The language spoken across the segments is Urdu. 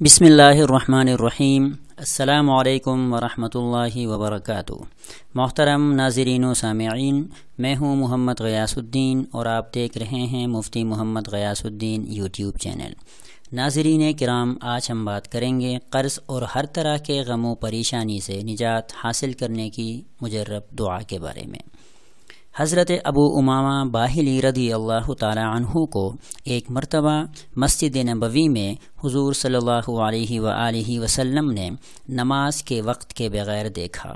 بسم اللہ الرحمن الرحیم۔ السلام علیکم ورحمۃ اللہ وبرکاتہ۔ محترم ناظرین و سامعین، میں ہوں محمد غیاث الدین اور آپ دیکھ رہے ہیں مفتی محمد غیاث الدین یوٹیوب چینل۔ ناظرین کرام، آج ہم بات کریں گے قرض اور ہر طرح کے غم و پریشانی سے نجات حاصل کرنے کی مجرب دعا کے بارے میں۔ حضرت ابو امامہ باہلی رضی اللہ تعالی عنہ کو ایک مرتبہ مسجد نبوی میں حضور صلی اللہ علیہ وآلہ وسلم نے نماز کے وقت کے بغیر دیکھا۔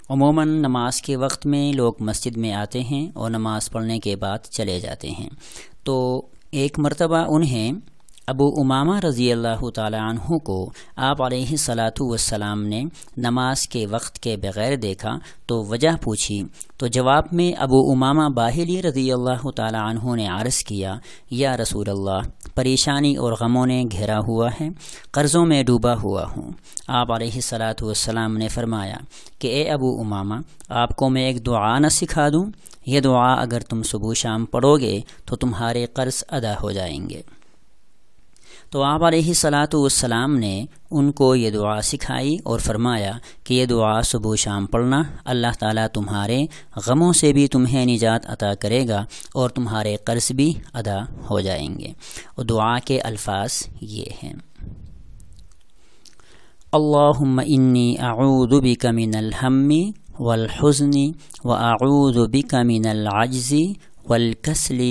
عموماً نماز کے وقت میں لوگ مسجد میں آتے ہیں اور نماز پڑھنے کے بعد چلے جاتے ہیں، تو ایک مرتبہ انہیں ابو امامہ رضی اللہ تعالی عنہ کو آپ علیہ الصلاۃ والسلام نے نماز کے وقت کے بغیر دیکھا تو وجہ پوچھی، تو جواب میں ابو امامہ باہلی رضی اللہ تعالی عنہ نے عرض کیا، یا رسول اللہ، پریشانی اور غموں نے گھیرا ہوا ہے، قرضوں میں ڈوبا ہوا ہوں۔ آپ علیہ الصلاۃ والسلام نے فرمایا کہ اے ابو امامہ، آپ کو میں ایک دعا نہ سکھا دوں؟ یہ دعا اگر تم صبح شام پڑھو گے تو تمہارے قرض ادا ہو جائیں گے۔ تو آپ علیہ الصلاۃ والسلام نے ان کو یہ دعا سکھائی اور فرمایا کہ یہ دعا صبح شام پڑھنا، اللہ تعالیٰ تمہارے غموں سے بھی تمہیں نجات عطا کرے گا اور تمہارے قرض بھی ادا ہو جائیں گے۔ اور دعا کے الفاظ یہ ہیں: اللہم انی اعوذ بک من الہم والحزن واعوذ بک من العجز والکسل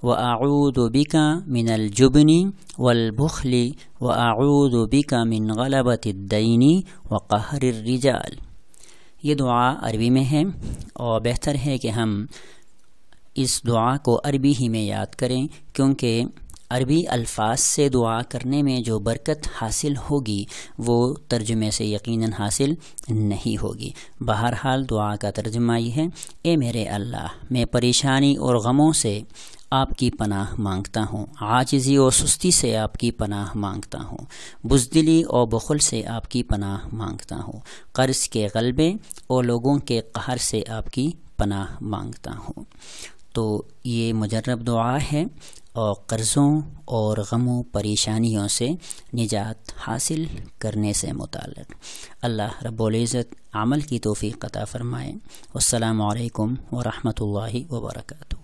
واعوذ بک من الجبن والبخل واعوذ بک من غلبۃ الدین وقہر الرجال۔ یہ دعا عربی میں ہے اور بہتر ہے کہ ہم اس دعا کو عربی ہی میں یاد کریں، کیونکہ عربی الفاظ سے دعا کرنے میں جو برکت حاصل ہوگی وہ ترجمے سے یقیناً حاصل نہیں ہوگی۔ بہرحال دعا کا ترجمہ یہ ہے: اے میرے اللہ، میں پریشانی اور غموں سے آپ کی پناہ مانگتا ہوں، عاجزی اور سستی سے آپ کی پناہ مانگتا ہوں، بزدلی اور بخل سے آپ کی پناہ مانگتا ہوں، قرض کے غلبے اور لوگوں کے قہر سے آپ کی پناہ مانگتا ہوں۔ تو یہ مجرب دعا ہے اور قرضوں اور غموں پریشانیوں سے نجات حاصل کرنے سے متعلق۔ اللہ رب العزت عمل کی توفیق عطا فرمائے۔ والسلام علیکم ورحمۃ اللہ وبرکاتہ۔